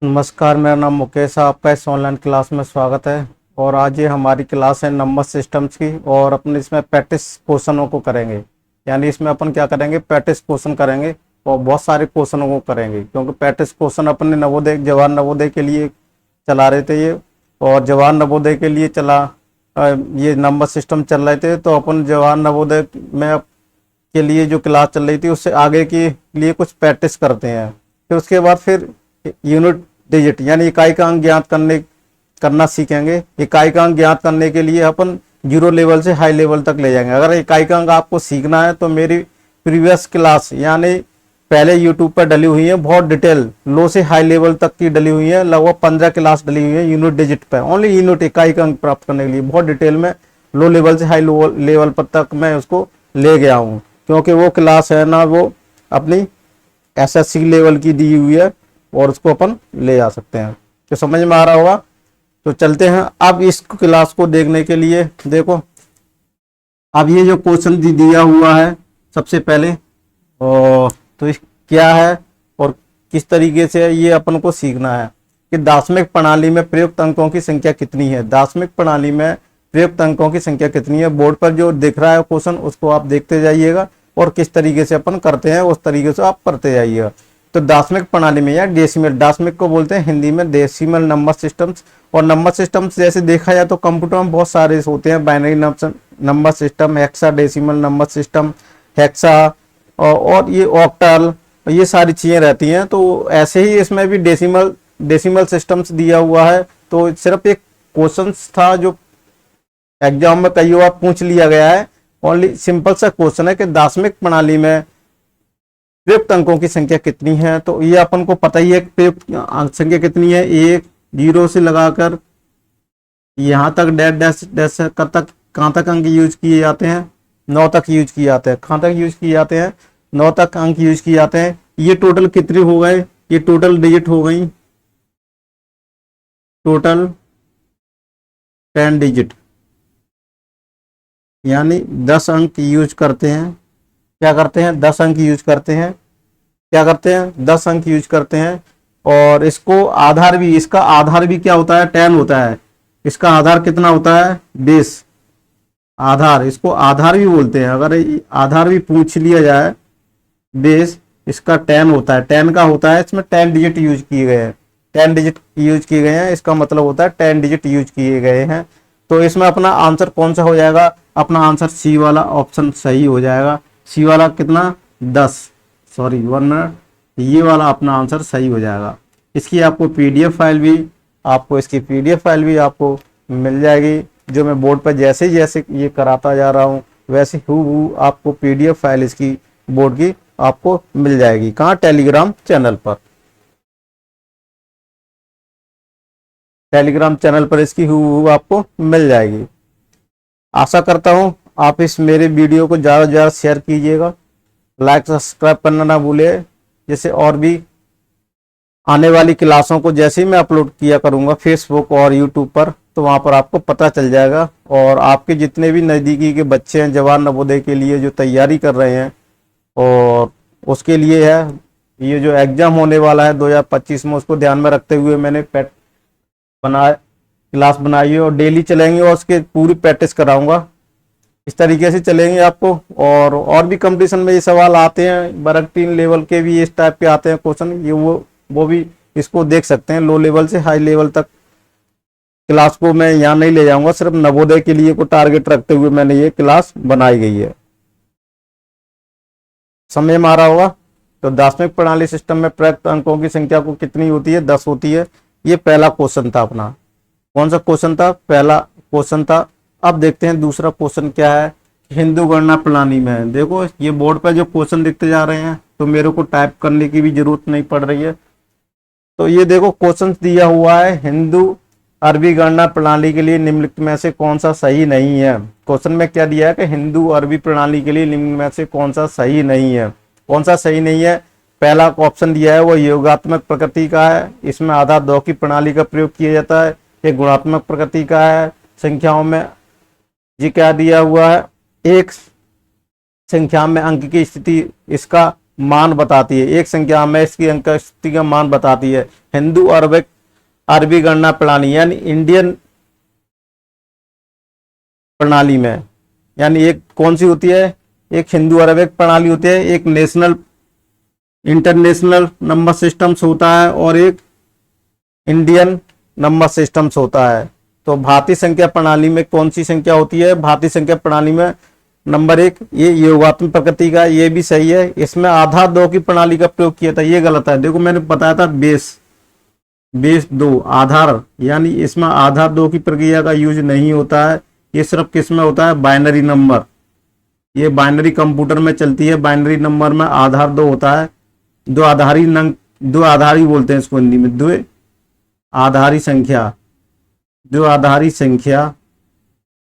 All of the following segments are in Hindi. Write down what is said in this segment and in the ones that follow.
नमस्कार, मेरा नाम मुकेश है। आपका इस ऑनलाइन क्लास में स्वागत है। और आज ये हमारी क्लास है नंबर सिस्टम्स की, और अपन इसमें प्रैक्टिस क्वेश्चनों को करेंगे। यानी इसमें अपन क्या करेंगे, प्रैक्टिस क्वेश्चन करेंगे और बहुत सारे क्वेश्चनों को करेंगे, क्योंकि प्रैक्टिस क्वेश्चन अपने नवोदय जवाहर नवोदय के लिए चला रहे थे ये, और जवाहर नवोदय के लिए ये नंबर सिस्टम चल रहे थे। तो अपन जवाहर नवोदय में के लिए जो क्लास चल रही थी उससे आगे के लिए कुछ प्रैक्टिस करते हैं। फिर उसके बाद फिर यूनिट डिजिट यानी इकाई का अंक ज्ञात करना सीखेंगे। इकाई का अंक ज्ञात करने के लिए अपन जीरो लेवल से हाई लेवल तक ले जाएंगे। अगर इकाई का अंक आपको सीखना है तो मेरी प्रीवियस क्लास यानी पहले यूट्यूब पर डली हुई है, बहुत डिटेल लो से हाई लेवल तक की डली हुई है। लगभग 15 क्लास डली हुई है यूनिट डिजिट पर, ओनली यूनिट इकाई का अंक प्राप्त करने के लिए बहुत डिटेल में लो लेवल से हाई लेवल पर तक मैं उसको ले गया हूँ, क्योंकि वो क्लास है ना वो अपनी एसएससी लेवल की दी हुई है और उसको अपन ले जा सकते हैं। तो समझ में आ रहा होगा। तो चलते हैं अब इस क्लास को देखने के लिए। देखो अब ये जो क्वेश्चन दिया हुआ है सबसे पहले, और तो इस क्या है और किस तरीके से ये अपन को सीखना है कि दार्शनिक प्रणाली में प्रयुक्त अंकों की संख्या कितनी है। दार्शनिक प्रणाली में प्रयुक्त अंकों की संख्या कितनी है, बोर्ड पर जो दिख रहा है क्वेश्चन उसको आप देखते जाइएगा और किस तरीके से अपन करते हैं उस तरीके से आप करते जाइएगा। तो दार्शनिक प्रणाली में या डेसिमल, दार्शनिक को बोलते हैं हिंदी में डेसिमल नंबर सिस्टम्स। और नंबर सिस्टम्स जैसे देखा जाए तो कंप्यूटर में बहुत सारे होते हैं, binary number system, hexa decimal number system, hexa और ये ऑक्टल, ये सारी चीजें रहती हैं। तो ऐसे ही इसमें भी डेसिमल सिस्टम्स दिया हुआ है। तो सिर्फ एक क्वेश्चन था जो एग्जाम में कई बार पूछ लिया गया है। ओनली सिंपल सा क्वेश्चन है कि दार्शनिक प्रणाली में प्रयुक्त अंकों की संख्या कितनी है। तो ये अपन को पता ही है प्रयुक्त अंक संख्या कितनी है। एक जीरो से लगाकर यहाँ तक डैश डैश डैश तक कहाँ तक अंक यूज किए जाते हैं, 9 तक यूज किए जाते हैं। कहाँ तक यूज किए जाते हैं, 9 तक अंक यूज किए जाते हैं। ये टोटल कितने हो गए, ये टोटल डिजिट हो गई, टोटल 10 डिजिट, यानी 10 अंक यूज करते हैं। क्या करते हैं, 10 अंक यूज करते हैं। क्या करते हैं, 10 अंक यूज करते हैं। और इसको आधार भी, इसका आधार भी क्या होता है, 10 होता है। इसका आधार कितना होता है, बेस आधार, इसको आधार भी बोलते हैं। अगर आधार भी पूछ लिया जाए, बेस इसका 10 होता है। 10 का होता है, इसमें 10 डिजिट यूज किए गए हैं, 10 डिजिट यूज किए गए हैं। इसका मतलब होता है 10 डिजिट यूज किए गए हैं। तो इसमें अपना आंसर कौन सा हो जाएगा, अपना आंसर सी वाला ऑप्शन सही हो जाएगा। सी वाला कितना, 10, सॉरी 1 मिनट, ये वाला अपना आंसर सही हो जाएगा। इसकी आपको पीडीएफ फाइल भी आपको मिल जाएगी, जो मैं बोर्ड पर जैसे जैसे ये कराता जा रहा हूँ वैसे हूँ आपको पीडीएफ फाइल इसकी बोर्ड की आपको मिल जाएगी। कहाँ, टेलीग्राम चैनल पर। टेलीग्राम चैनल पर इसकी हूँ आपको मिल जाएगी। आशा करता हूँ आप इस मेरे वीडियो को ज़्यादा से ज़्यादा शेयर कीजिएगा, लाइक सब्सक्राइब करना ना भूले। जैसे और भी आने वाली क्लासों को जैसे ही मैं अपलोड किया करूँगा फेसबुक और यूट्यूब पर, तो वहाँ पर आपको पता चल जाएगा। और आपके जितने भी नज़दीकी के बच्चे हैं जवाहर नवोदय के लिए जो तैयारी कर रहे हैं, और उसके लिए है ये जो एग्ज़ाम होने वाला है 2025 में, उसको ध्यान में रखते हुए मैंने क्लास बनाई है और डेली चलेंगे और उसके पूरी प्रैक्टिस कराऊंगा। इस तरीके से चलेंगे आपको। और भी कंपटीशन में ये सवाल आते हैं, वर्ग 3 लेवल के भी इस टाइप के आते हैं क्वेश्चन, ये वो भी इसको देख सकते हैं। लो लेवल से हाई लेवल तक क्लास को मैं यहाँ नहीं ले जाऊंगा, सिर्फ नवोदय के लिए को टारगेट रखते हुए मैंने ये क्लास बनाई गई है। समझ में आ रहा होगा। तो दार्शनिक प्रणाली सिस्टम में प्रयुक्त अंकों की संख्या को कितनी होती है, 10 होती है। ये पहला क्वेश्चन था अपना। कौन सा क्वेश्चन था, पहला क्वेश्चन था। अब देखते हैं दूसरा क्वेश्चन क्या है, हिंदू गणना प्रणाली में। देखो ये बोर्ड पर जो क्वेश्चन दिखते जा रहे हैं तो मेरे को टाइप करने की भी जरूरत नहीं पड़ रही है। तो ये देखो क्वेश्चन दिया हुआ है, हिंदू अरबी गणना प्रणाली के लिए निम्नलिखित में से कौन सा सही नहीं है। क्वेश्चन में क्या दिया है कि हिंदू अरबी प्रणाली के लिए निम्न में से कौन सा सही नहीं है। कौन सा सही नहीं है, पहला ऑप्शन दिया है वो योगात्मक प्रकृति का है, इसमें आधार 2 की प्रणाली का प्रयोग किया जाता है। ये गुणात्मक प्रकृति का है, संख्याओं में ये क्या दिया हुआ है, एक संख्या में अंक की स्थिति इसका मान बताती है, एक संख्या हमें इसकी अंक स्थिति का मान बताती है। हिंदू अरबिक अरबी गणना प्रणाली यानी इंडियन प्रणाली में, यानी एक कौन सी होती है, एक हिंदू अरबिक प्रणाली होती है, एक नेशनल इंटरनेशनल नंबर सिस्टम्स होता है और एक इंडियन नंबर सिस्टम्स होता है। तो भारतीय संख्या प्रणाली में कौन सी संख्या होती है, भारतीय संख्या प्रणाली में नंबर 1 ये योगात्मक प्रकृति का, ये भी सही है। इसमें आधार 2 की प्रणाली का प्रयोग किया था, ये गलत है। देखो मैंने बताया था बेस 2 आधार, यानी इसमें आधार 2 की प्रक्रिया का यूज नहीं होता है। ये सिर्फ किस में होता है, बाइनरी नंबर, ये बाइनरी कंप्यूटर में चलती है। बाइनरी नंबर में आधार 2 होता है, दो आधारी बोलते हैं इसको हिंदी में, दो आधारी संख्या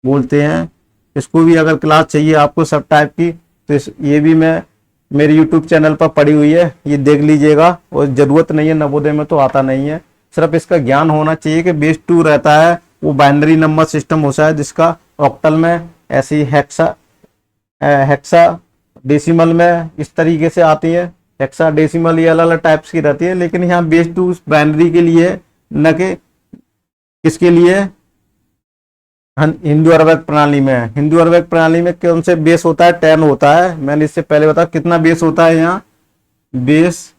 बोलते हैं इसको भी। अगर क्लास चाहिए आपको सब टाइप की तो ये भी मैं मेरे YouTube चैनल पर पड़ी हुई है, ये देख लीजिएगा। और जरूरत नहीं है, नवोदय में तो आता नहीं है, सिर्फ इसका ज्ञान होना चाहिए कि बेस 2 रहता है वो बाइनरी नंबर सिस्टम होता है, जिसका ऑक्टल में ऐसी हेक्सा डेसिमल में इस तरीके से आती है। हेक्सा डेसिमल ये अलग अलग टाइप्स की रहती है, लेकिन यहाँ बेस 2 बाइनरी के लिए, न कि किसके लिए, हिंदू अरबिक प्रणाली में। हिंदू अरबिक प्रणाली में कौन से बेस होता है, 10 होता है। मैंने इससे पहले बताया कितना बेस होता है, यहाँ बेस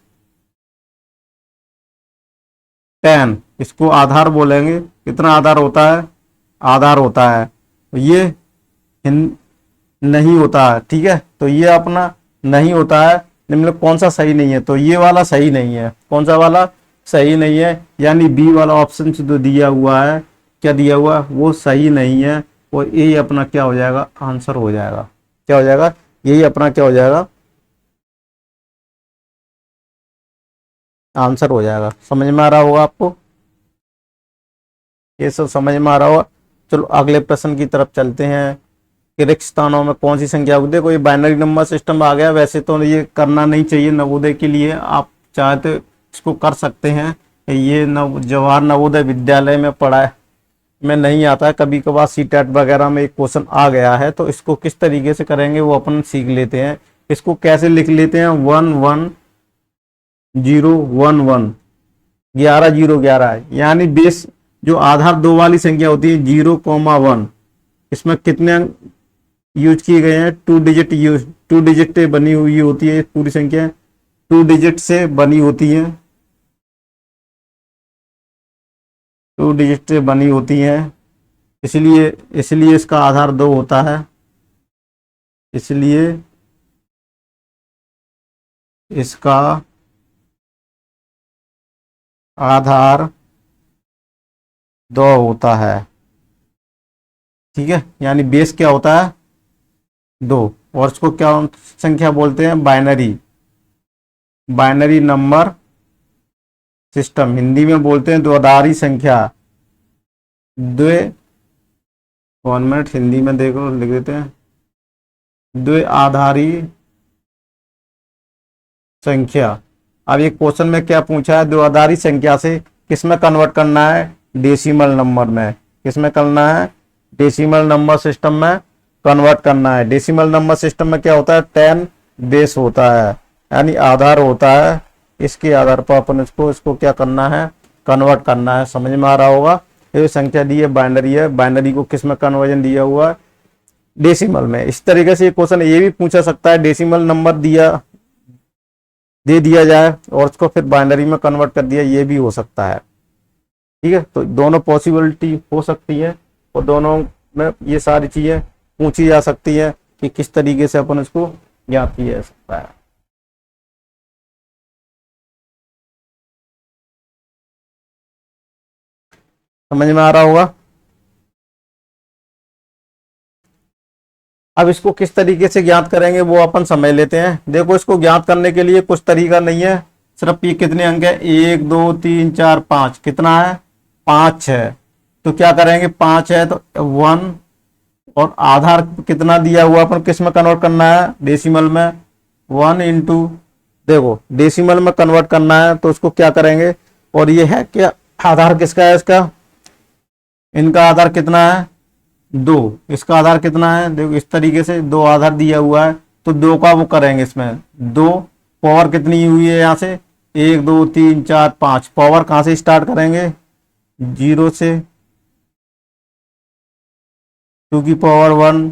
10, इसको आधार बोलेंगे। कितना आधार होता है, आधार होता है, ये नहीं होता है, ठीक है। तो ये अपना नहीं होता है, मतलब कौन सा सही नहीं है, तो ये वाला सही नहीं है। कौन सा वाला सही नहीं है, यानी बी वाला ऑप्शन जो दिया हुआ है, क्या दिया हुआ है, वो सही नहीं है। और यही अपना क्या हो जाएगा, आंसर हो जाएगा। क्या हो जाएगा, यही अपना क्या हो जाएगा, आंसर हो जाएगा। समझ में आ रहा होगा आपको, ये सब समझ में आ रहा होगा। चलो अगले प्रश्न की तरफ चलते हैं कि रिक्त स्थानों में कौन सी संख्या, देखो ये बाइनरी नंबर सिस्टम आ गया। वैसे तो ये करना नहीं चाहिए नवोदय के लिए, आप चाहे तो इसको कर सकते हैं। ये जवाहर नवोदय विद्यालय में पढ़ा है, में नहीं आता है, कभी कभार सीटेट वगैरह में एक क्वेश्चन आ गया है। तो इसको किस तरीके से करेंगे वो अपन सीख लेते हैं। इसको कैसे लिख लेते हैं, 1 1 0 1 1 11 0 11, यानी बेस जो आधार 2 वाली संख्या होती है 0,1, इसमें कितने अंक यूज किए गए हैं, 2 डिजिट बनी हुई होती है पूरी संख्या, 2 डिजिट से बनी होती है, 2 डिजिट से बनी होती है। इसलिए इसका आधार 2 होता है, इसलिए इसका आधार 2 होता है, ठीक है। यानी बेस क्या होता है, 2। और इसको क्या संख्या बोलते हैं, बाइनरी नंबर सिस्टम, हिंदी में बोलते हैं द्विआधारी संख्या। 1 मिनट हिंदी में देखो, लिख देते हैं द्विआधारी संख्या। अब ये क्वेश्चन में क्या पूछा है, द्विआधारी संख्या से किसमें कन्वर्ट करना है, डेसिमल नंबर में। किसमें करना है, डेसिमल नंबर सिस्टम में कन्वर्ट करना है। डेसिमल नंबर सिस्टम में क्या होता है, 10 बेस होता है, यानी आधार होता है। इसके आधार पर अपन इसको क्या करना है, कन्वर्ट करना है। समझ में आ रहा होगा। ये संख्या दी है बाइनरी है, बाइनरी को किस में कन्वर्जन दिया हुआ है, डेसिमल में। इस तरीके से ये क्वेश्चन ये भी पूछा सकता है, डेसिमल नंबर दे दिया जाए और उसको फिर बाइनरी में कन्वर्ट कर दिया, ये भी हो सकता है, ठीक है। तो दोनों पॉसिबिलिटी हो सकती है और दोनों में ये सारी चीजें पूछी जा सकती है कि किस तरीके से अपन इसको ज्ञात किया जा सकता है। समझ में आ रहा होगा। अब इसको किस तरीके से ज्ञात करेंगे वो अपन समझ लेते हैं। देखो इसको ज्ञात करने के लिए कुछ तरीका नहीं है, सिर्फ ये कितने अंक है, 1 2 3 4 5, कितना है, 5 है। तो क्या करेंगे, 5 है तो 1, और आधार कितना दिया हुआ अपन किस में कन्वर्ट करना है, डेसिमल में। 1 इंटू, देखो डेसिमल में कन्वर्ट करना है तो उसको क्या करेंगे, और ये है क्या आधार किसका है, इसका, इनका आधार कितना है, 2, इसका आधार कितना है, देखो इस तरीके से 2 आधार दिया हुआ है तो 2 का वो करेंगे इसमें 2 पावर कितनी हुई है यहाँ से, 1 2 3 4 5। पावर कहाँ से स्टार्ट करेंगे, 0 से, 2 की पावर 1,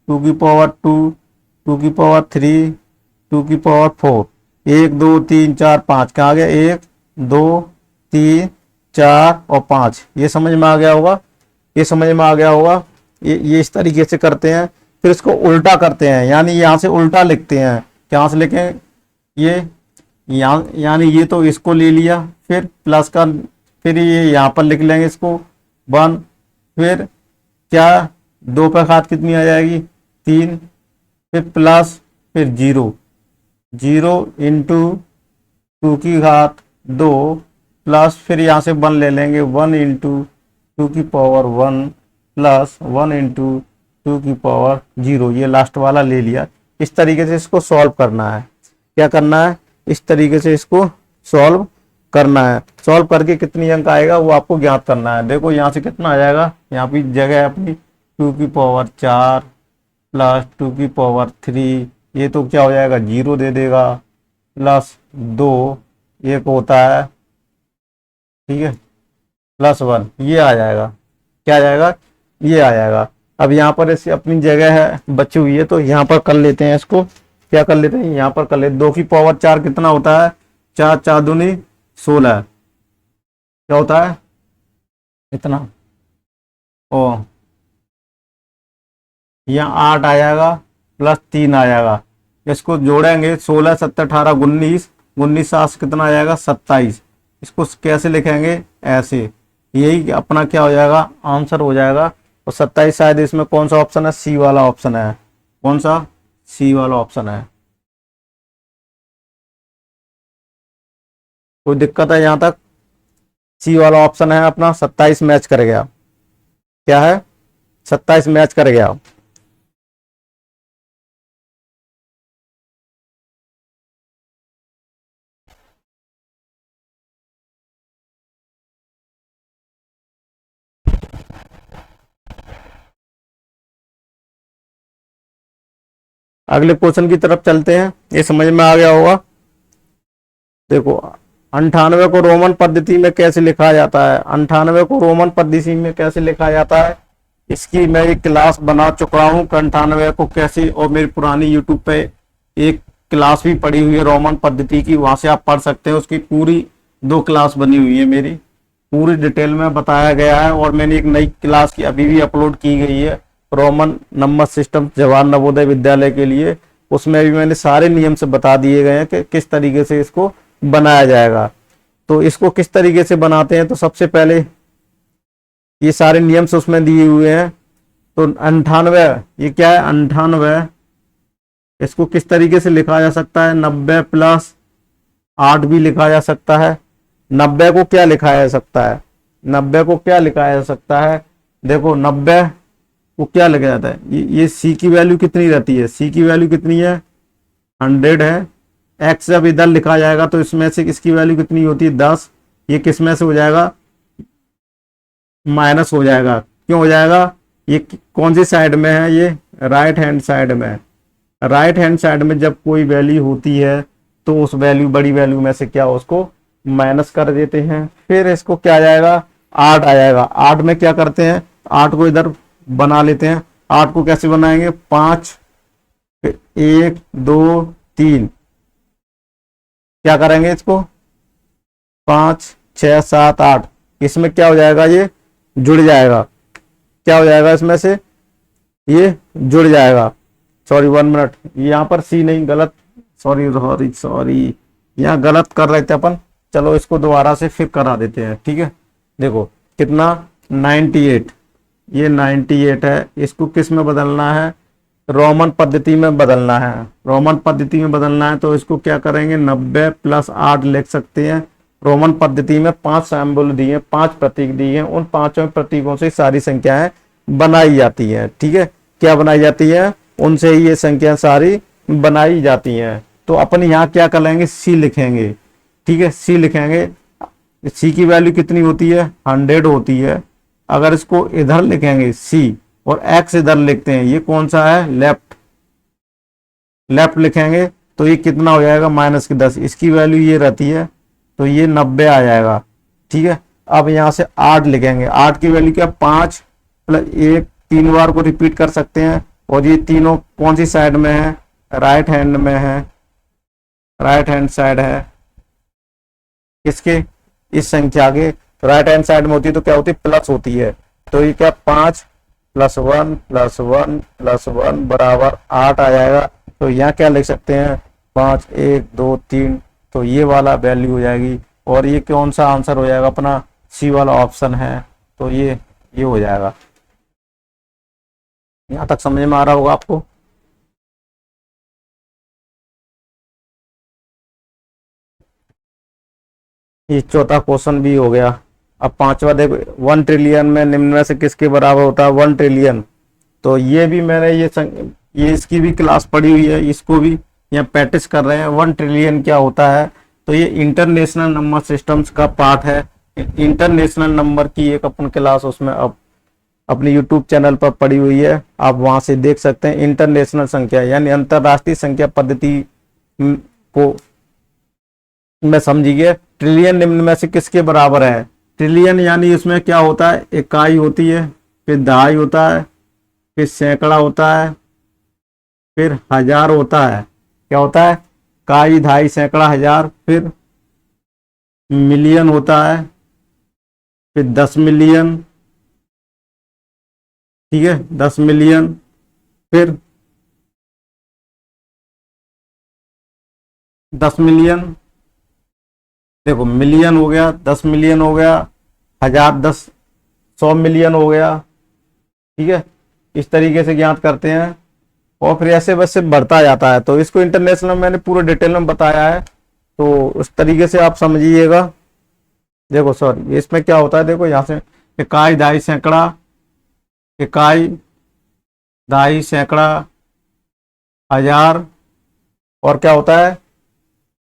2 की पावर 2, 2 की पावर 3, 2 की पावर 4। 1 2 3 4 5 कहाँ आ गया, 1 2 3 4 और 5। ये समझ में आ गया होगा, ये समझ में आ गया होगा। ये इस तरीके से करते हैं। फिर इसको उल्टा करते हैं, यानी यहाँ से उल्टा लिखते हैं। क्या से लिखें, ये यहाँ, यानी ये तो इसको ले लिया, फिर प्लस का, फिर ये यहाँ पर लिख लेंगे इसको 1, फिर क्या 2 पे खात कितनी आ जाएगी, 3, फिर प्लस, फिर 0, 0 इंटू 2 की घात 2 प्लस, फिर यहाँ से 1 ले लेंगे, 1 इंटू 2 की पावर 1 प्लस 1 इंटू 2 की पावर 0। ये लास्ट वाला ले लिया। इस तरीके से इसको सॉल्व करना है। क्या करना है, इस तरीके से इसको सॉल्व करना है। सॉल्व करके कितनी अंक आएगा वो आपको ज्ञात करना है। देखो यहाँ से कितना आ जाएगा, यहाँ पे जगह है अपनी 2 की पावर 4 प्लस 2 की पावर 3, ये तो क्या हो जाएगा 0 दे देगा, प्लस 2 एक होता है, ठीक है, प्लस 1 ये आ जाएगा। क्या आ जाएगा, ये आ जाएगा। अब यहाँ पर ऐसी अपनी जगह है बची हुई है, तो यहाँ पर कर लेते हैं इसको। क्या कर लेते हैं, यहाँ पर कर लेते, 2 की पावर 4 कितना होता है, 4 4 दूनी 16, क्या होता है इतना, ओ यहाँ 8 आ जाएगा, प्लस 3 आ जाएगा। इसको जोड़ेंगे, 16 17 18 19, 19 7 कितना आ जाएगा 27। इसको कैसे लिखेंगे, ऐसे, यही अपना क्या हो जाएगा, आंसर हो जाएगा। और 27 शायद इसमें कौन सा ऑप्शन है, सी वाला ऑप्शन है। कौन सा, सी वाला ऑप्शन है। कोई दिक्कत है यहाँ तक, सी वाला ऑप्शन है अपना, 27 मैच कर गया। क्या है, 27 मैच कर गया। अगले क्वेश्चन की तरफ चलते हैं, ये समझ में आ गया होगा। देखो 98 को रोमन पद्धति में कैसे लिखा जाता है, 98 को रोमन पद्धति में कैसे लिखा जाता है, इसकी मैं एक क्लास बना चुका हूँ। 98 को कैसे, और मेरी पुरानी यूट्यूब पे एक क्लास भी पड़ी हुई है रोमन पद्धति की, वहां से आप पढ़ सकते हैं। उसकी पूरी 2 क्लास बनी हुई है, मेरी पूरी डिटेल में बताया गया है। और मैंने एक नई क्लास की अभी भी अपलोड की गई है, Roman number system Jawahar Navodaya Vidyalaya के लिए। उसमें भी मैंने सारे नियम से बता दिए गए हैं कि किस तरीके से इसको बनाया जाएगा। तो इसको किस तरीके से बनाते हैं, तो सबसे पहले ये सारे नियम से उसमें दिए हुए हैं। तो 98, ये क्या है 98, इसको किस तरीके से लिखा जा सकता है, 90 प्लस 8 भी लिखा जा सकता है। 90 को क्या लिखा जा सकता है, 90 को क्या लिखा जा सकता है, देखो 90 को क्या लिखा जाता है, ये सी की वैल्यू कितनी रहती है, सी की वैल्यू कितनी है 100 है। एक्स जब इधर लिखा जाएगा तो इसमें से इसकी वैल्यू कितनी होती है 10, ये किस में से हो जाएगा, माइनस हो जाएगा। क्यों हो जाएगा, ये कौन सी साइड में है, ये राइट हैंड साइड में। राइट हैंड साइड में जब कोई वैल्यू होती है तो उस वैल्यू, बड़ी वैल्यू में से क्या उसको माइनस कर देते हैं। फिर इसको क्या आ जाएगा, 8 आ जाएगा। 8 में क्या करते हैं, 8 को इधर बना लेते हैं। 8 को कैसे बनाएंगे, 5 1 2 3, क्या करेंगे इसको 5 6 7 8, इसमें क्या हो जाएगा, ये जुड़ जाएगा। क्या हो जाएगा इसमें से, ये जुड़ जाएगा। सॉरी 1 मिनट, यहाँ पर सी नहीं, गलत, सॉरी सॉरी सॉरी, यहाँ गलत कर रहे थे अपन। चलो इसको दोबारा से फिर करा देते हैं, ठीक है। देखो कितना 98, ये 98 है। इसको किस में बदलना है, रोमन पद्धति में बदलना है। रोमन पद्धति में बदलना है तो इसको क्या करेंगे, 90 प्लस 8 लिख सकते हैं। रोमन पद्धति में 5 सिंबल दिए, 5 प्रतीक दिए हैं, उन 5 प्रतीकों से सारी संख्याएं बनाई जाती हैं, ठीक है। क्या बनाई जाती है, उनसे ही ये संख्या सारी बनाई जाती हैं। तो अपन यहाँ क्या करेंगे, सी लिखेंगे, ठीक है, सी लिखेंगे। सी की वैल्यू कितनी होती है 100 होती है। अगर इसको इधर लिखेंगे सी और एक्स इधर लिखते हैं, ये कौन सा है, लेफ्ट, लेफ्ट लिखेंगे तो ये कितना हो जाएगा, -10। इसकी वैल्यू ये रहती है तो ये 90 आ जाएगा। ठीक है, अब यहाँ से 8 लिखेंगे। 8 की वैल्यू क्या, 5 प्लस 1, 3 बार को रिपीट कर सकते हैं। और ये तीनों कौन सी साइड में है, राइट हैंड में है, राइट हैंड साइड है किसके, इस संख्या के। राइट हैंड साइड में होती है तो क्या होती है, प्लस होती है। तो ये क्या, 5 + 1 + 1 + 1 बराबर 8 आ जाएगा। तो यहाँ क्या लिख सकते हैं, 5, 1, 2, 3। तो ये वाला वैल्यू हो जाएगी। और ये कौन सा आंसर हो जाएगा अपना, सी वाला ऑप्शन है। तो ये हो जाएगा। यहाँ तक समझ में आ रहा होगा आपको। ये चौथा क्वेश्चन भी हो गया। अब पांचवा देखो, 1 ट्रिलियन में निम्न में से किसके बराबर होता है 1 ट्रिलियन। तो ये भी मैंने ये इसकी भी क्लास पढ़ी हुई है, इसको भी यहाँ प्रैक्टिस कर रहे हैं। 1 ट्रिलियन क्या होता है, तो ये इंटरनेशनल नंबर सिस्टम्स का पार्ट है। इंटरनेशनल नंबर की एक अपन क्लास उसमें अब अपने यूट्यूब चैनल पर पड़ी हुई है, आप वहां से देख सकते हैं। इंटरनेशनल संख्या यानी अंतरराष्ट्रीय संख्या पद्धति को में समझिए। ट्रिलियन निम्न में से किसके बराबर है, ट्रिलियन यानी इसमें क्या होता है, इकाई होती है, फिर दहाई होता है, फिर सैकड़ा होता है, फिर हजार होता है। क्या होता है, इकाई, दहाई, सैकड़ा, हजार। फिर मिलियन होता है, फिर 10 मिलियन। ठीक है, 10 मिलियन। फिर 10 मिलियन, देखो मिलियन हो गया, 10 मिलियन हो गया, हजार, 100 मिलियन हो गया। ठीक है, इस तरीके से ज्ञात करते हैं। और फिर ऐसे वैसे बढ़ता जाता है। तो इसको इंटरनेशनल मैंने पूरे डिटेल में बताया है, तो उस तरीके से आप समझिएगा। देखो सॉरी, इसमें क्या होता है, देखो यहाँ से इकाई, दहाई, सैकड़ा, इकाई, दहाई, सैकड़ा, हजार। और क्या होता है,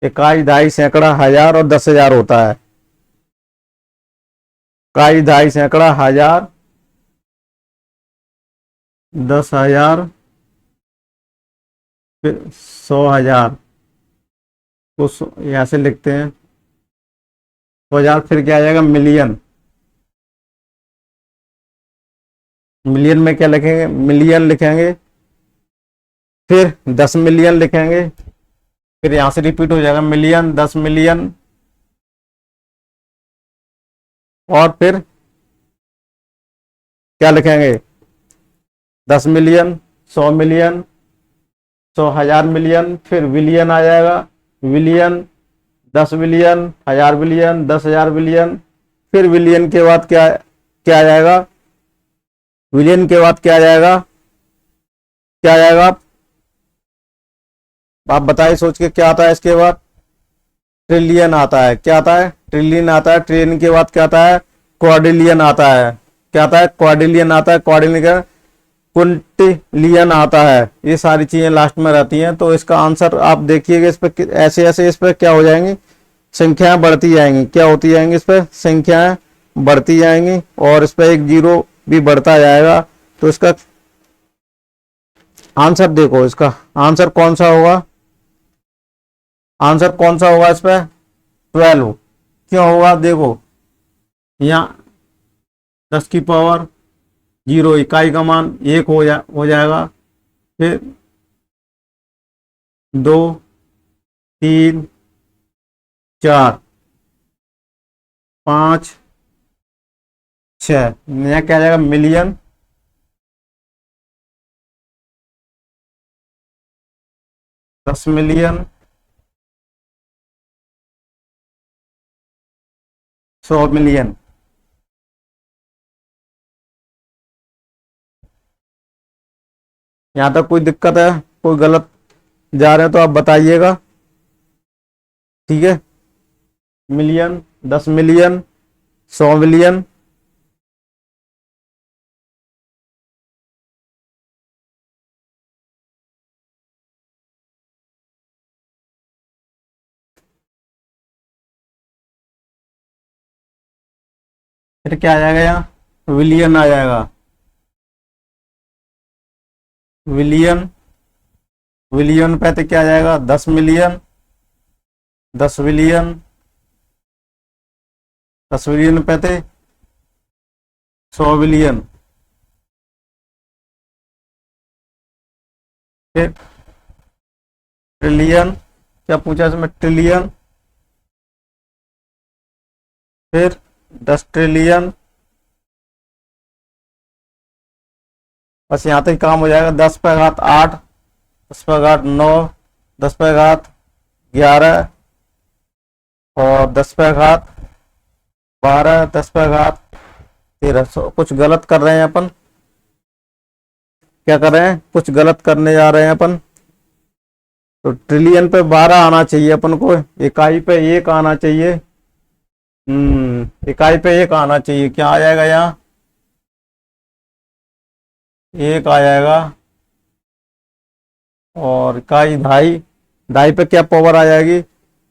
इकाई, दहाई, सैकड़ा, हजार और 10,000 होता है। इकाई, दहाई, सैकड़ा, हजार, 10,000, फिर 100,000 को यहाँ से लिखते हैं 100,000। फिर क्या आ जाएगा, मिलियन। मिलियन में क्या लिखेंगे, मिलियन लिखेंगे। फिर 10 मिलियन लिखेंगे। फिर यहां से रिपीट हो जाएगा, मिलियन, 10 मिलियन। और फिर क्या लिखेंगे, 10 मिलियन, 100 मिलियन, 100,000 मिलियन। फिर विलियन आ जाएगा, विलियन, 10 विलियन, 1000 विलियन, 10,000 विलियन। फिर विलियन के बाद क्या क्या आ जाएगा, विलियन के बाद क्या आ जाएगा, क्या आ जाएगा, आप बताइए सोच के, क्या आता है इसके बाद, ट्रिलियन आता है। क्या आता है, ट्रिलियन आता है। ट्रिलियन के बाद क्या आता है, क्वाड्रिलियन आता है। क्या आता है, क्वाड्रिलियन आता है। क्वाड्रिलियन का क्विंटिलियन आता है। ये सारी चीजें लास्ट में रहती हैं। तो इसका आंसर आप देखिएगा, इस पर ऐसे ऐसे इस पर क्या हो जाएंगी, संख्याएं बढ़ती जाएंगी। क्या होती जाएंगी, इस पर संख्याएं बढ़ती जाएंगी और इस पर एक जीरो भी बढ़ता जाएगा। तो इसका आंसर देखो, इसका आंसर कौन सा होगा, आंसर कौन सा होगा इस पर, 12। क्यों होगा, देखो यहाँ 10 की पावर 0, इकाई का मान 1 हो जाएगा। फिर 2, 3, 4, 5, 6, यहाँ क्या आ जाएगा, मिलियन। 10 million, 100 million. यहाँ तक कोई दिक्कत है, कोई गलत जा रहे हैं तो आप बताइएगा। ठीक है, मिलियन, 10 मिलियन, 100 मिलियन। फिर क्या आ जाएगा, यहाँ विलियन आ जाएगा, विलियन, विलियन पे तो क्या आ जाएगा, 10 मिलियन, 10 विलियन, 10 विलियन पे थे 100 विलियन, फिर ट्रिलियन, क्या पूछा इसमें, ट्रिलियन, फिर 10 ट्रिलियन। बस यहाँ तक काम हो जाएगा। 10 पे घात 8, 10 पे घात 9, 10 पे घात 11 और 10 पे घात 12, 10 पे घात 13। कुछ गलत कर रहे हैं अपन, क्या कर रहे हैं, कुछ गलत करने जा रहे हैं अपन। तो ट्रिलियन पे 12 आना चाहिए अपन को, इकाई पे 1 आना चाहिए। इकाई पे 1 आना चाहिए, क्या आ जाएगा यहाँ, 1 आ जाएगा। और इकाई ढाई, ढाई पे क्या पावर आ जाएगी,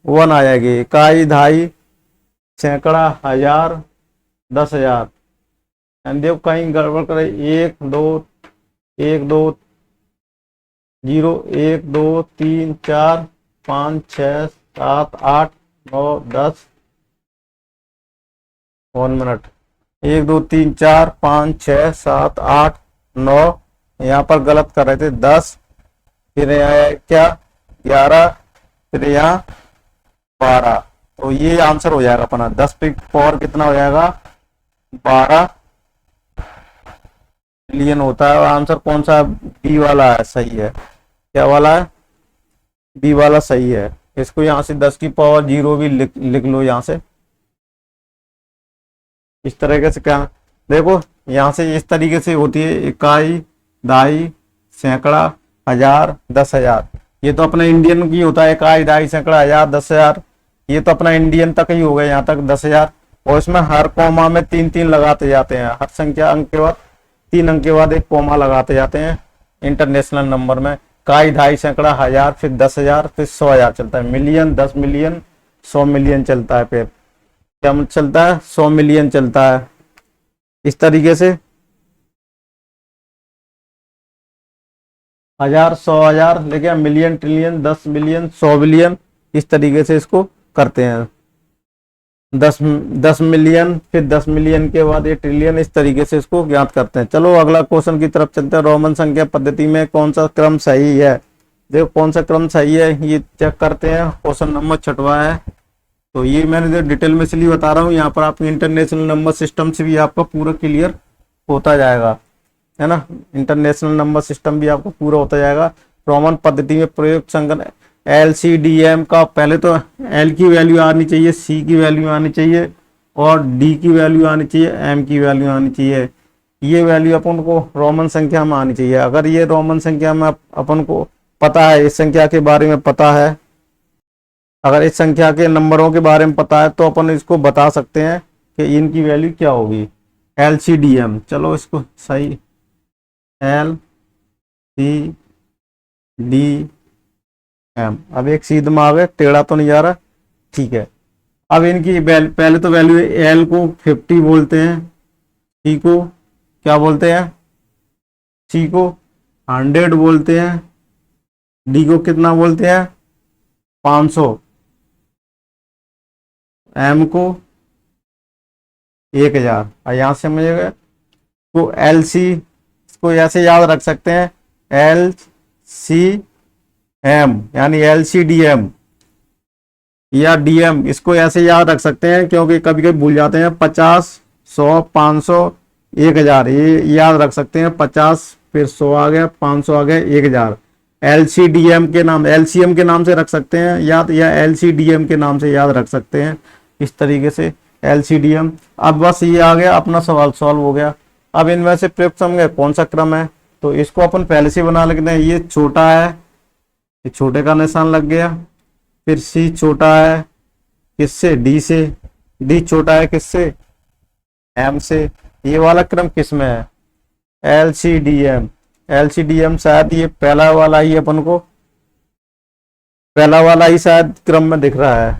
1 आ जाएगी। इकाई, ढाई, सैकड़ा, हजार, 10,000। देखो कहीं गड़बड़ करे, 1 2 1 2 0 1 2 3 4 5 6 7 8 9 10, 1 मिनट, 1 2 3 4 5 6 7 8 9, यहाँ पर गलत कर रहे थे, 10, फिर यहाँ क्या 11, फिर यहाँ 12। तो ये आंसर हो जाएगा अपना, 10 पे पावर कितना हो जाएगा, 12 मिलियन होता है। और आंसर कौन सा, बी वाला है, सही है। क्या वाला है, बी वाला सही है। इसको यहाँ से 10 की पावर 0 भी लिख लो यहाँ से, इस तरीके से। क्या देखो यहाँ से इस तरीके से होती है, इकाई, दहाई, सैकड़ा, हजार, 10,000। ये तो अपना इंडियन की होता है, इकाई, दहाई, सैकड़ा, हजार, 10,000। ये तो अपना इंडियन तक ही हो गया, यहाँ तक 10,000। और इसमें हर कॉमा में 3-3 लगाते जाते हैं, हर संख्या अंक के बाद 3 अंक के बाद एक कॉमा लगाते जाते हैं इंटरनेशनल नंबर में। इकाई, दहाई, सैकड़ा, हजार, फिर 10,000, फिर 100,000 चलता है, मिलियन, 10 मिलियन, 100 मिलियन चलता है। फिर क्या चलता है, 100 मिलियन चलता है। इस तरीके से हजार, 100,000 लेके मिलियन, ट्रिलियन, 10 बिलियन, 100 बिलियन, इस तरीके से इसको करते हैं। 10 मिलियन, फिर 10 मिलियन के बाद ये ट्रिलियन, इस तरीके से इसको ज्ञात करते हैं। चलो अगला क्वेश्चन की तरफ चलते हैं। रोमन संख्या पद्धति में कौन सा क्रम सही है, देखो कौन सा क्रम सही है ये चेक करते हैं। क्वेश्चन नंबर 6वां है। तो ये मैंने डिटेल में इसलिए बता रहा हूँ, यहाँ पर आपके इंटरनेशनल नंबर सिस्टम से भी आपका पूरा क्लियर होता जाएगा, है ना। इंटरनेशनल नंबर सिस्टम भी आपको पूरा होता जाएगा। रोमन पद्धति में प्रयोग संगणक LCDM का पहले तो L की वैल्यू आनी चाहिए, C की वैल्यू आनी चाहिए और D की वैल्यू आनी चाहिए, M की वैल्यू आनी चाहिए। ये वैल्यू अपन को रोमन संख्या में आनी चाहिए। अगर ये रोमन संख्या में अपन को पता है, इस संख्या के बारे में पता है, अगर इस संख्या के नंबरों के बारे में पता है, तो अपन इसको बता सकते हैं कि इनकी वैल्यू क्या होगी। LCDM, चलो इसको सही, LCDM। अब एक सी दिमाग है, टेढ़ा तो नहीं जा रहा, ठीक है। अब इनकी पहले तो वैल्यू, L को 50 बोलते हैं, C को क्या बोलते हैं, C को 100 बोलते हैं, D को कितना बोलते हैं, 500, M को 1000। और यहाँ से समझिएगा तो LC को ऐसे याद रख सकते हैं, LCM यानी LCDM या DM, इसको ऐसे याद रख सकते हैं क्योंकि कभी कभी भूल जाते हैं। 50, 100, 500, 1000, ये याद रख सकते हैं। 50 फिर 100 आ गया, 500 आ गया, 1000। LCDM के नाम, LCM के नाम से रख सकते हैं याद, या LCDM के नाम से याद रख सकते हैं, इस तरीके से LCDM। अब बस ये आ गया, अपना सवाल सॉल्व हो गया। अब इनमें से प्रयुक्त समझे कौन सा क्रम है, तो इसको अपन पहले से बना लेते हैं। ये छोटा है, ये छोटे का निशान लग गया। फिर C छोटा है किससे, D से। D छोटा है किससे, M से। ये वाला क्रम किस में है, LCDM। LCDM शायद ये पहला वाला ही अपन को, पहला वाला ही शायद क्रम में दिख रहा है।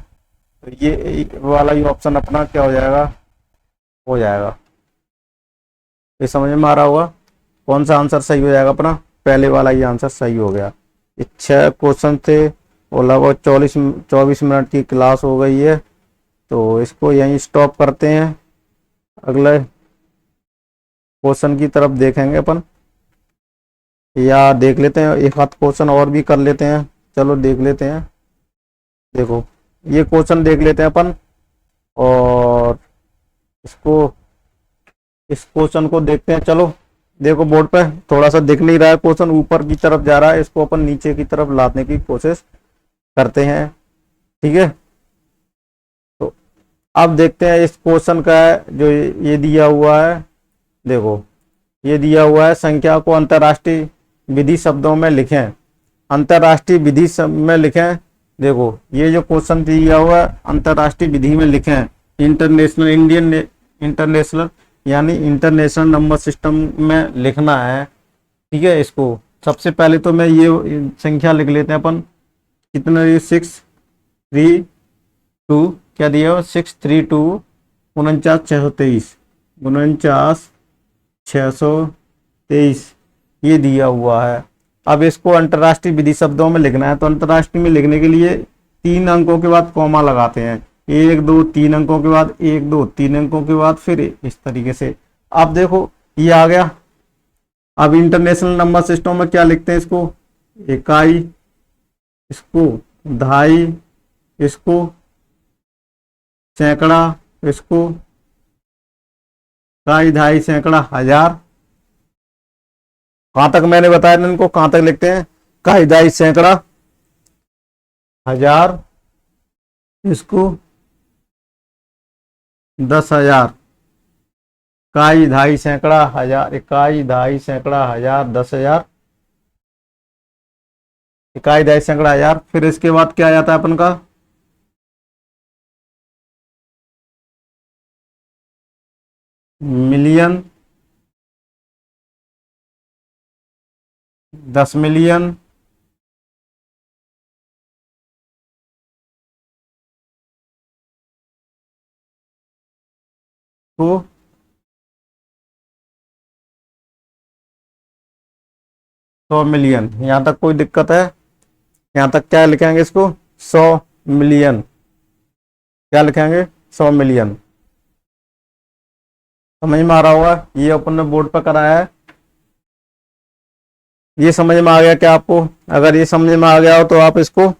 तो ये वाला ही ऑप्शन अपना क्या हो जाएगा, हो जाएगा। ये समझ में आ रहा होगा कौन सा आंसर सही हो जाएगा अपना, पहले वाला ही आंसर सही हो गया। 6 क्वेश्चन थे और लगभग 24 मिनट की क्लास हो गई है। तो इसको यहीं स्टॉप करते हैं। अगले क्वेश्चन की तरफ देखेंगे अपन, या देख लेते हैं एक आध क्वेश्चन और भी कर लेते हैं। चलो देख लेते हैं। देखो ये क्वेश्चन देख लेते हैं अपन, और इसको इस क्वेश्चन को देखते हैं। चलो देखो बोर्ड पे थोड़ा सा दिख नहीं रहा है, क्वेश्चन ऊपर की तरफ जा रहा है, इसको अपन नीचे की तरफ लाने की कोशिश करते हैं। ठीक है, तो अब देखते हैं इस क्वेश्चन का जो ये दिया हुआ है। देखो ये दिया हुआ है, संख्या को अंतरराष्ट्रीय विधि शब्दों में लिखें। अंतरराष्ट्रीय विधि में लिखें। देखो ये जो क्वेश्चन दिया हुआ है अंतरराष्ट्रीय विधि में लिखें, इंटरनेशनल इंडियन इंटरनेशनल यानी इंटरनेशनल नंबर सिस्टम में लिखना है। ठीक है, इसको सबसे पहले तो मैं ये संख्या लिख लेते हैं अपन। कितना, ये 632 क्या दिया हुआ, 632 49 623 ये दिया हुआ है। अब इसको अंतरराष्ट्रीय विधि शब्दों में लिखना है, तो अंतरराष्ट्रीय में लिखने के लिए 3 अंकों के बाद कॉमा लगाते हैं। 1 2 3 अंकों के बाद 1 2 3 अंकों के बाद फिर इस तरीके से। अब देखो ये आ गया। अब इंटरनेशनल नंबर सिस्टम में क्या लिखते हैं, इसको इकाई, इसको दहाई, इसको सैकड़ा, इसको इकाई दहाई सैकड़ा हजार। कहां तक मैंने बताया ना इनको, कहां तक लिखते हैं, इकाई दहाई सैकड़ा हजार, इसको 10,000। इकाई दहाई सैकड़ा हजार, इकाई दहाई सैकड़ा हजार, 10,000, इकाई दहाई सैकड़ा हजार। फिर इसके बाद क्या आ जाता है अपन का, मिलियन, 10 मिलियन, को 100 मिलियन। यहां तक कोई दिक्कत है? यहां तक क्या लिखेंगे इसको, 100 मिलियन। क्या लिखेंगे, 100 मिलियन। समझ में आ रहा होगा, ये अपन ने बोर्ड पर कराया है। ये समझ में आ गया क्या आपको? अगर ये समझ में आ गया हो तो आप इसको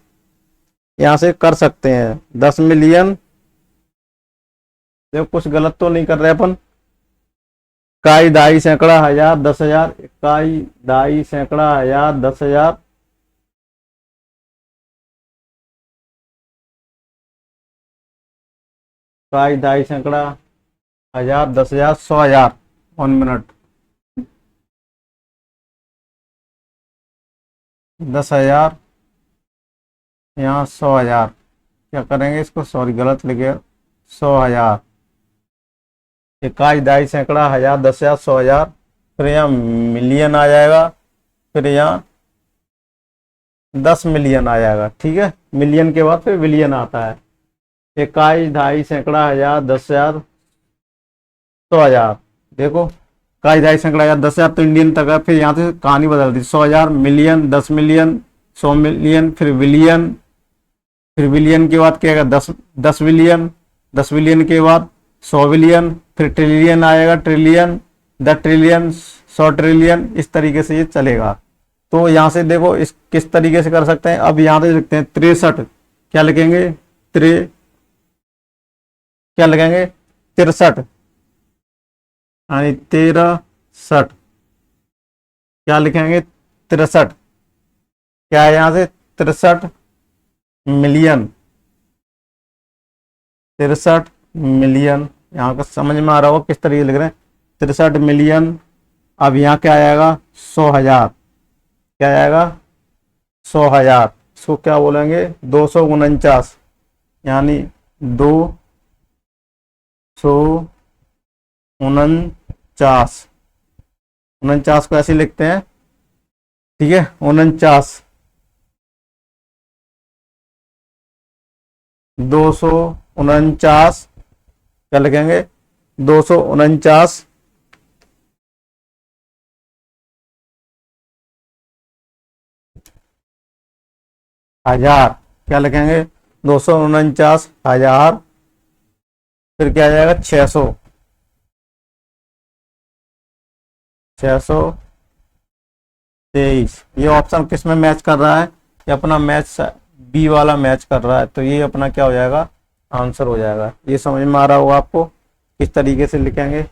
यहां से कर सकते हैं। 10 मिलियन, देखो कुछ गलत तो नहीं कर रहे अपन। इकाई दहाई सैकड़ा हजार, 10,000, इकाई दहाई सैकड़ा हजार, 10,000, इकाई दहाई सैकड़ा हजार, 10,000, 100,000। 1 मिनट, 10,000 यहाँ 100,000। क्या करेंगे इसको, सॉरी गलत लिखे, 100,000, इकाई दहाई सैकड़ा हजार, 10,000, 100,000। फिर यहाँ मिलियन आ जाएगा, फिर यहाँ 10 मिलियन आ जाएगा। ठीक है, मिलियन के बाद फिर बिलियन आता है। इकाई दहाई सैकड़ा हजार, 10,000, 100,000। देखो इकाई दहाई सैकड़ा हजार, 10,000 तो इंडियन तक है, फिर यहाँ से कहानी बदल दी, 100,000, मिलियन, 10 मिलियन, 100 मिलियन, फिर बिलियन, फिर बिलियन के बाद क्या आएगा, 10 बिलियन, 10 बिलियन के बाद 100 बिलियन, फिर ट्रिलियन आएगा, ट्रिलियन, 10 ट्रिलियन, 100 ट्रिलियन, इस तरीके से ये चलेगा। तो यहाँ से देखो इस किस तरीके से कर सकते हैं। अब यहाँ से लिखते हैं 63। क्या लिखेंगे, क्या लिखेंगे, 63 यानी 63। क्या लिखेंगे, 63। क्या है यहाँ से, 63 मिलियन, 63 मिलियन। यहाँ का समझ में आ रहा होगा किस तरीके लिख रहे हैं, 63 मिलियन। अब यहाँ क्या आएगा, 100,000। क्या आएगा, 100,000। इसको क्या बोलेंगे, 249, यानी 249। 49 को ऐसे लिखते हैं। ठीक है, 49, 249। क्या लिखेंगे, 249। हजार, क्या लिखेंगे 249,000, फिर क्या आ जाएगा 600, 623। ये ऑप्शन किस में मैच कर रहा है, ये अपना मैच बी वाला मैच कर रहा है, तो ये अपना क्या हो जाएगा, आंसर हो जाएगा। ये समझ में आ रहा होगा आपको किस तरीके से लिखेंगे।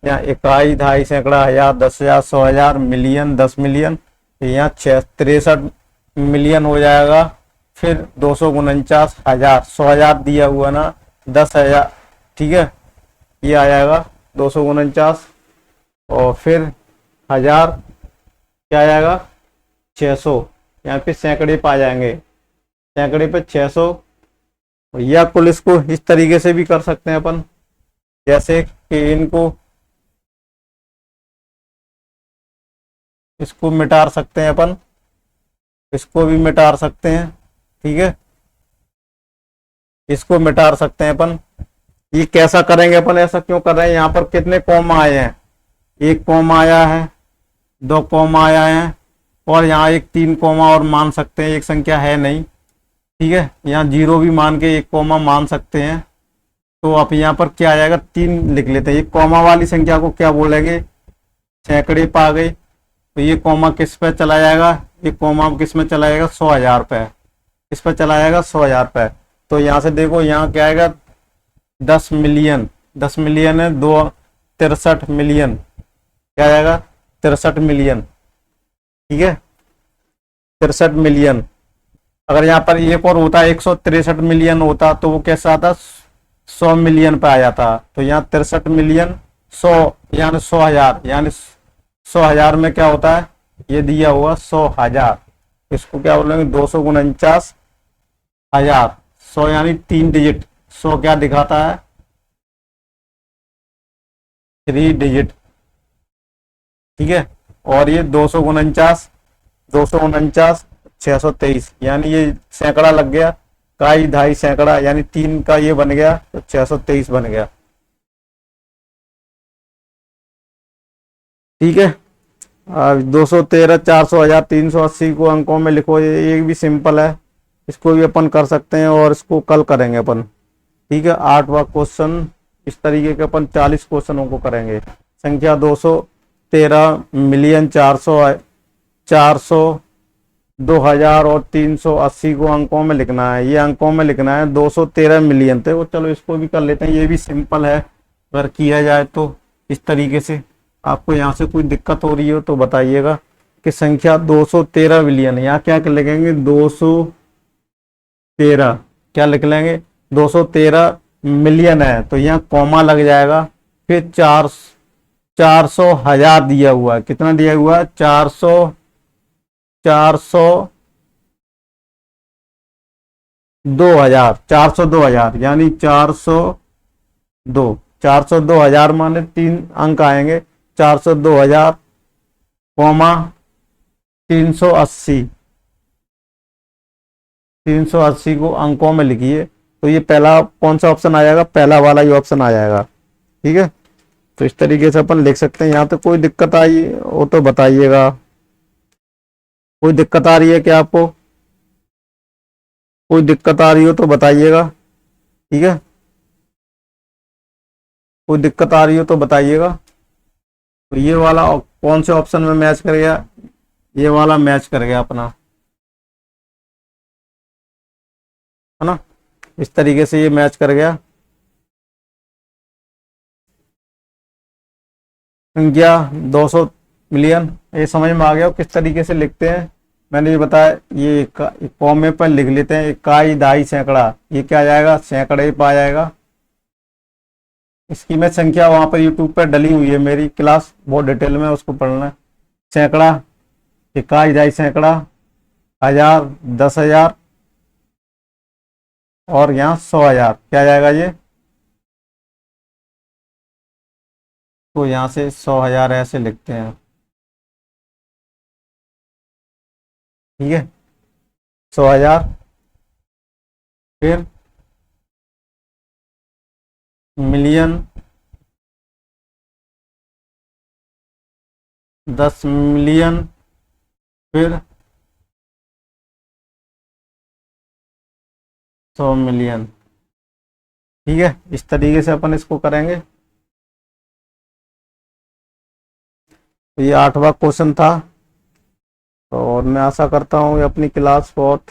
यहाँ इकाई, दहाई, सैकड़ा, हजार, 10,000, 100,000, मिलियन, 10 मिलियन, यहाँ 63 मिलियन हो जाएगा। फिर 249,000, 100,000 दिया हुआ ना, 10,000, ठीक है, ये आ जाएगा 249, और फिर हजार क्या आ जाएगा 600, यहाँ पे सैकड़े पे आ जाएंगे, सैकड़े पे 600। या कुल इसको इस तरीके से भी कर सकते हैं अपन, जैसे कि इनको इसको मिटा सकते हैं अपन, इसको भी मिटा सकते हैं, ठीक है, इसको मिटा सकते हैं अपन। ये कैसा करेंगे अपन, ऐसा क्यों कर रहे हैं, यहाँ पर कितने कॉमा आए हैं, एक कॉमा आया है, दो कॉमा आया है, और यहाँ एक 3 कॉमा और मान सकते हैं, एक संख्या है नहीं, ठीक है, यहाँ 0 भी मान के 1 कॉमा मान सकते हैं। तो आप यहाँ पर क्या आ जाएगा, 3 लिख लेते हैं। एक कॉमा वाली संख्या को क्या बोलेंगे, सैकड़े पे आ गई, तो ये कॉमा किस पे चला जाएगा, ये कॉमा किस में चला जाएगा, 100,000 पे, किस पे चला जाएगा, 100,000 पे। तो यहाँ से देखो, यहाँ क्या आएगा 10 मिलियन, 10 मिलियन है, 63 मिलियन, क्या आएगा 63 मिलियन, ठीक है, 63 मिलियन। अगर यहाँ पर एक और होता, 163 मिलियन होता, तो वो कैसा आता, 100 मिलियन पे आ जाता। तो यहाँ 63 मिलियन 100, यानी 100,000, यानी 100,000 में क्या होता है, ये दिया हुआ 100,000, इसको क्या बोलेंगे 249,000। 100 यानी 3 डिजिट, 100 क्या दिखाता है, 3 डिजिट, ठीक है। और ये 249, 623, यानी ये सैकड़ा लग गया, काई, दहाई, सैकड़ा, यानी 3 का ये बन गया, तो 623 बन गया, ठीक है। 213, 400, 1000, 380 को अंकों में लिखो, ये भी सिंपल है, इसको भी अपन कर सकते हैं, और इसको कल करेंगे अपन, ठीक है। 8वां क्वेश्चन, इस तरीके के अपन 40 क्वेश्चनों को करेंगे। संख्या 213 मिलियन 400 2,000 और 380 को अंकों में लिखना है, ये अंकों में लिखना है, 213 मिलियन थे वो, चलो इसको भी कर लेते हैं, ये भी सिंपल है अगर किया जाए तो इस तरीके से। आपको यहाँ से कोई दिक्कत हो रही हो तो बताइएगा कि संख्या 213 मिलियन, यहाँ क्या लिखेंगे 213, क्या लिख लेंगे 213 मिलियन है, तो यहाँ कॉमा लग जाएगा, फिर 400,000 दिया हुआ है, कितना दिया हुआ है 400 2,000, 402,000, यानी 402,000 माने 3 अंक आएंगे, 402,000 कॉमा 380, 380 को अंकों में लिखिए, तो ये पहला कौन सा ऑप्शन आ जाएगा, पहला वाला ही ऑप्शन आ जाएगा, ठीक है। तो इस तरीके से अपन लिख सकते हैं। यहाँ तो कोई दिक्कत आई हो तो बताइएगा, कोई दिक्कत आ रही है क्या आपको, कोई दिक्कत आ रही हो तो बताइएगा, ठीक है, कोई दिक्कत आ रही हो तो बताइएगा। तो ये वाला कौन से ऑप्शन में मैच कर गया, ये वाला मैच कर गया अपना, है ना, इस तरीके से ये मैच कर गया। संख्या 200 मिलियन, ये समझ में आ गया किस तरीके से लिखते हैं, मैंने ये बताया। ये कॉमे पर लिख लेते हैं, इकाई, दहाई, सैकड़ा, ये क्या आ जाएगा सैकड़े पे आ जाएगा। इसकी मैं संख्या वहां पर यूट्यूब पर डली हुई है, मेरी क्लास बहुत डिटेल में, उसको पढ़ना है। सैकड़ा, इकाई, दहाई, सैकड़ा, हजार, 10,000, और यहाँ 100,000, क्या आ जाएगा ये, तो यहाँ से 100,000 ऐसे लिखते हैं, ठीक है, 100,000, फिर मिलियन, 10 मिलियन, फिर 100 मिलियन। ठीक है, इस तरीके से अपन इसको करेंगे। तो ये 8वां क्वेश्चन था, और मैं आशा करता हूँ ये अपनी क्लास बहुत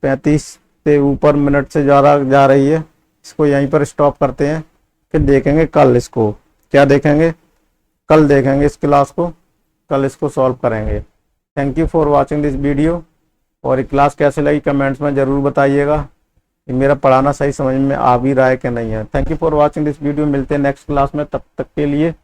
35 से ऊपर मिनट से ज़्यादा जा रही है। इसको यहीं पर स्टॉप करते हैं, फिर देखेंगे कल इसको। क्या देखेंगे? कल देखेंगे इस क्लास को, कल इसको सॉल्व करेंगे। Thank you for watching this video. और ये क्लास कैसे लगी कमेंट्स में ज़रूर बताइएगा, कि मेरा पढ़ाना सही समझ में आ भी रहा है कि नहीं है। Thank you for watching this video. मिलते हैं नेक्स्ट क्लास में, तब तक के लिए